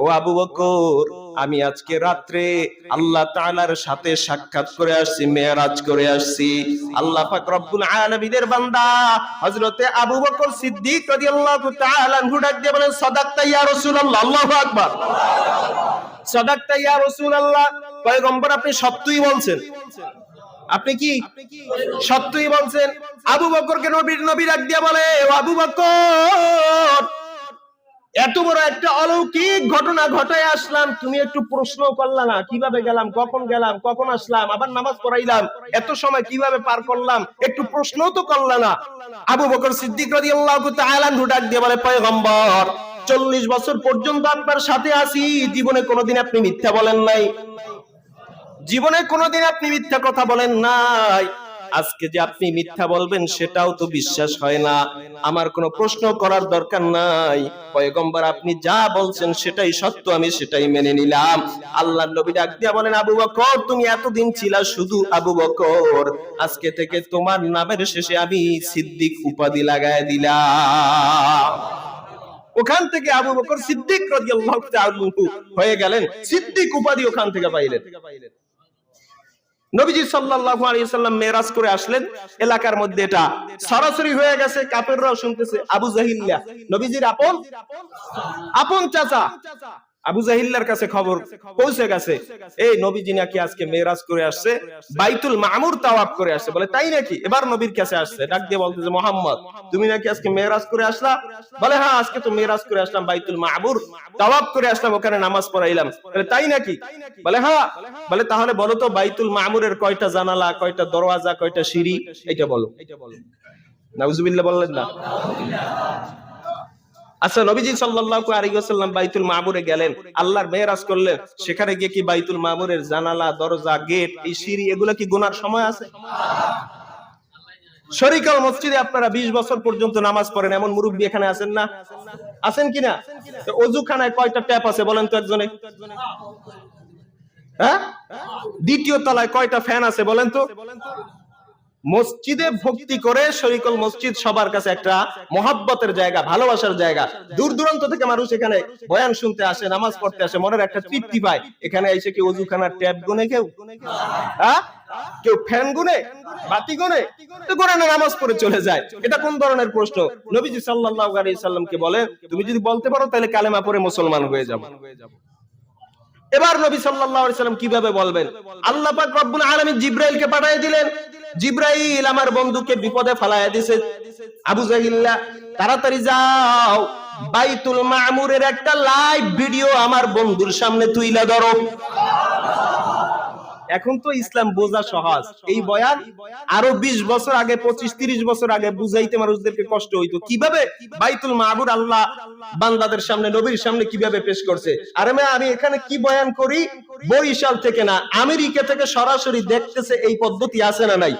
ও আবু বকর, আমি আজকে রাত্রে আল্লাহ তাআলার সাথে সাক্ষাৎ করে আসছি, মেরাজ করে আসছি। আল্লাহ পাক রব্বুল আলামিনের বান্দা হযরতে আবু বকর সিদ্দিক রাদিয়াল্লাহু তাআলা আনহু ডাক দিয়ে বলেন, সাদাকতা ইয়া রাসূলুল্লাহ। আল্লাহু আকবার। সাদাকতা ইয়া রাসূলুল্লাহ, পয়গম্বর আপনি সত্যই বলছেন। আপনি কি সত্যই বলছেন? আবু বকরকে নবী ডাক দিয়ে বলে, ও আবু বকর, এত বড় একটা অলৌকিক ঘটনা ঘটায় আসলাম, তুমি একটু প্রশ্ন করলা না? কিভাবে গেলাম, কখন আসলাম, আবার নামাজ পড়াইলাম, এত সময় কিভাবে পার করলাম, একটু প্রশ্ন তো করলা না? আবু বকর সিদ্দিক রাদিয়াল্লাহু তাআলা আনহু ডাক দিয়ে বলে, পয়গম্বর 40 বছর পর্যন্ত আপনার সাথে আছি, জীবনে কোনোদিন আপনি মিথ্যা বলেন নাই, জীবনে কোনোদিন আপনি মিথ্যা কথা বলেন নাই। আজকে যে আপনি মিথ্যা বলবেন সেটাও তো বিশ্বাস হয় না। আমার কোনো প্রশ্ন করার দরকার নাই, পয়গম্বর আপনি যা বলছেন সেটাই সত্য, আমি সেটাই মেনে নিলাম। আল্লাহর নবী ডাক দিয়া বলেন, আবু বকর, তুমি এতদিন ছিলা শুধু আবু বকর, আজকে থেকে তোমার নামের শেষে আমি সিদ্দিক উপাধি লাগায় দিলাম। ওখান থেকে আবু বকর সিদ্দিক রাদিয়াল্লাহু তাআলা হয়ে গেলেন, সিদ্দিক উপাধি ওখান থেকে পাইলেন। নবীজি সাল্লাল্লাহু আলাইহি সাল্লাম মেরাজ করে আসলেন, এলাকার মধ্যে এটা সরাসরি হয়ে গেছে, কাফেররাও শুনতেছে। আবু জাহিল্লা, নবীজির আপন চাচা, আবু জাহিল্লার কাছে খবর পৌঁছে গেছে, এই নবীজি নাকি আজকে মেরাজ করে আসছে, বাইতুল মামুর তাওয়াফ করে আসছে। বলে, তাই নাকি? এবার নবীর কাছে আসছে, ডাক দিয়ে বলতেছে, মুহাম্মদ, তুমি নাকি আজকে মেরাজ করে আসলা? বলে, হ্যাঁ, আজকে তো মেরাজ করে আসলাম, বাইতুল মামুর তাওয়াফ করে আসলাম, ওখানে নামাজ পড়াইলাম। বলে, তাই নাকি? বলে, হ্যাঁ। বলে, তাহলে বলো তো বাইতুল মামুরের কয়টা জানালা, কয়টা দরওয়াজা, কয়টা সিঁড়ি, এটা বলো। নাউজুবিল্লাহ বললেন না? আচ্ছা, নবীজি সাল্লাল্লাহু আলাইহি ওয়াসাল্লাম বাইতুল মামুরে গেলেন, আল্লাহর মেরাজ করলেন, সেখানে গিয়ে কি বাইতুল মামুরের জানালা, দরজা, গেট, এই সিঁড়ি, এগুলা কি গোনার সময় আছে? শরীকাল মসজিদে আপনারা 20 বছর পর্যন্ত নামাজ পড়েন, এমন মুরব্বি এখানে আছেন না? আছেন কিনা? ওযুখানায় কয়টা ট্যাপ আছে বলেন তো একজনে? হ্যাঁ? দ্বিতীয় তলায় কয়টা ফ্যান আছে বলেন তো? মসজিদে ভক্তি করে, শরীকুল মসজিদ সবার কাছে একটা মহব্বতের জায়গা, ভালোবাসার জায়গা। দূর দূরান্ত থেকে মানুষ এখানে বয়ান শুনতে আসে, নামাজ পড়তে আসে, মনের একটা তৃপ্তি পায়। এখানে এসে কি ওযুখানার ট্যাপ গুনে কেউ? হ্যাঁ? কেউ ফ্যান গুনে, বাতি গুনে? তো কোরআনে নামাজ পড়ে চলে যায়। এটা কোন ধরনের প্রশ্ন? নবীজি সাল্লাল্লাহু আলাইহি সাল্লামকে বলেন, তুমি যদি বলতে পারো তাহলে কালেমা পড়ে মুসলমান হয়ে যাও। এবার নবী সাল্লাল্লাহু আলাইহি সাল্লাম কিভাবে বলবেন? আল্লাহ পাক রব্বুল আলামিন জিবরাইলকে পাঠিয়ে দিলেন। জিবরাইল আমার বন্ধুকে বিপদে ফেলায়া দিয়েছে, আবু জাহিল্লা, তাড়াতাড়ি যাও, বাইতুল মামুরের একটা লাইভ ভিডিও আমার বন্ধুর সামনে তুইলা ধরো। এখন তো ইসলাম বোঝা সহজ, এই বয়ান আরো 20 বছর আগে, 25-30 বছর আগে বুঝাইতে মানুষদেরকে কষ্ট হইতো। কিভাবে বাইতুল মামুর আল্লাহ বান্দাদের সামনে, নবীর সামনে কিভাবে পেশ করছে। আরে আমি এখানে কি বয়ান করি, বরিশাল থেকে না, আমেরিকা থেকে সরাসরি দেখতেছে, এই পদ্ধতি আছে না নাই?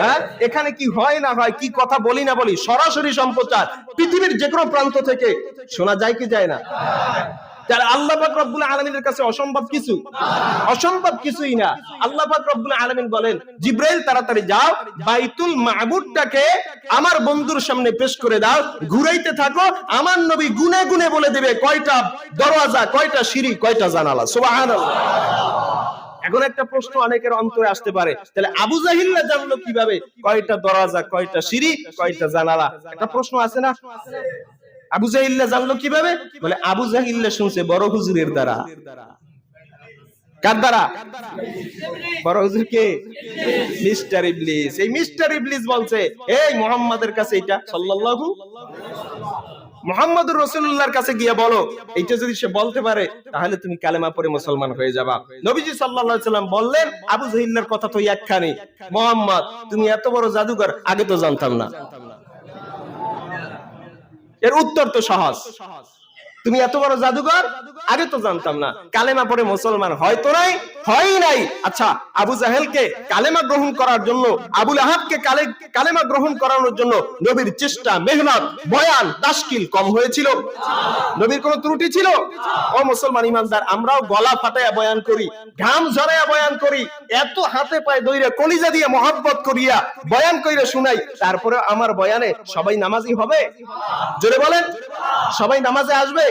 হ্যাঁ, এখানে কি হয় না হয়, কি কথা বলি না বলি, সরাসরি সম্প্রচার পৃথিবীর যে কোনো প্রান্ত থেকে শোনা যায় কি যায় না? তার আল্লাহ পাক রব্বুল আলামিনের কাছে অসম্ভব কিছু, অসম্ভব কিছুই না। আল্লাহ পাক রব্বুল আলামিন বলেন, জিবরাইল তাড়াতাড়ি যাও, বাইতুল মামুরটাকে আমার বন্ধুর সামনে পেশ করে দাও, ঘুরাইতে থাকো, আমার নবী গুনে গুনে বলে দেবে কয়টা দরওয়াজা, কয়টা সিঁড়ি, কয়টা জানালা। সুবহানাল্লাহ। এখন একটা প্রশ্ন অনেকের অন্তরে আসতে পারে, তাহলে আবু জাহিল্লা জানলো কিভাবে কয়টা দরওয়াজা, কয়টা সিঁড়ি, কয়টা জানালা? একটা প্রশ্ন আছে না? আবু জাহিল্লা জানলো কিভাবে? বলে, আবু জাহিল্লা শুনছে বড় হুজুরের দ্বারা। কার দ্বারা? বড় হুজুর কে? মিস্টার ইবলিস। এই মিস্টার ইবলিস বলছে, এই মুহাম্মাদের কাছে এটা সাল্লাল্লাহু মুহাম্মাদুর রাসূলুল্লাহর কাছে গিয়ে বলো, এইটা যদি সে বলতে পারে তাহলে তুমি কালেমা পড়ে মুসলমান হয়ে যাবা। নবীজি সাল্লাল্লাহু আলাইহি সাল্লাম বললেন, আবু জাহিল্লার কথা তো একখানি, মুহাম্মদ তুমি এত বড় জাদুকর, আগে তো জানতাম না। এর উত্তর তো সহজ, তুমি এত বড় জাদুকর, আগে তো জানতাম না। কালেমা পড়ে মুসলমান হয়তো নাই, হয় নাই। আচ্ছা, আবু জাহেলকে কালেমা গ্রহণ করার জন্য, আবু লাহাবকে কালেমা গ্রহণ করানোর জন্য নবীর চেষ্টা, মেহনত, বয়ান, তাশকিল কম হয়েছিল? নবীর কোনো ত্রুটি ছিল? ও মুসলমান ইমানদার, আমরাও গলা ফাটায়া বয়ান করি, ঘাম ঝরায়া বয়ান করি, এত হাতে পায়ে দইরা কলিজা দিয়ে মহব্বত করিয়া বয়ান কইরা শুনাই, তারপরে আমার বয়ানে সবাই নামাজি হবে? জোরে বলেন, সবাই নামাজে আসবে?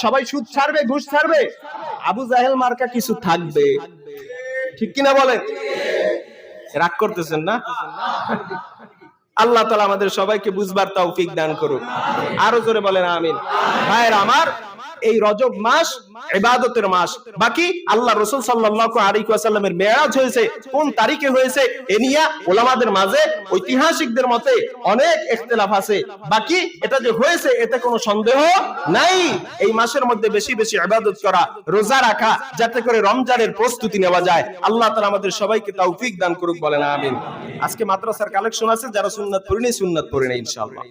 সবাই সুদ ছাড়বে, ঘুষ ছাড়বে, আবু জাহেল মার্কা কিছু থাকবে, ঠিক কিনা বলেন? রাগ করতেছেন না? আল্লাহ তাআলা আমাদের সবাইকে বুঝবার তৌফিক দান করুক। আরো জোরে বলেন আমিন। ভাইরা আমার, এই রজব মাস ইবাদতের মাস। বাকি আল্লাহ রাসূল সাল্লাল্লাহু আলাইহি ওয়াসাল্লামের মেরাজ হয়েছে কোন তারিখে হয়েছে এ নিয়ে উলামাদের মাঝে, ঐতিহাসিকদের মতে অনেক ইখতিলাফ আছে। বাকি এটা যে হয়েছে এতে কোনো সন্দেহ নাই। এই মাসের মধ্যে বেশি বেশি ইবাদত করা, রোজা রাখা, যাতে করে রমজানের প্রস্তুতি নেওয়া যায়। আল্লাহ তাআলা আমাদের সবাইকে তৌফিক দান করুক, বলেন আমিন। আজকে মাদ্রাসার কালেকশন আছে, যারা সুন্নাত পড়েনি সুন্নাত পড়ে নেই ইনশাআল্লাহ।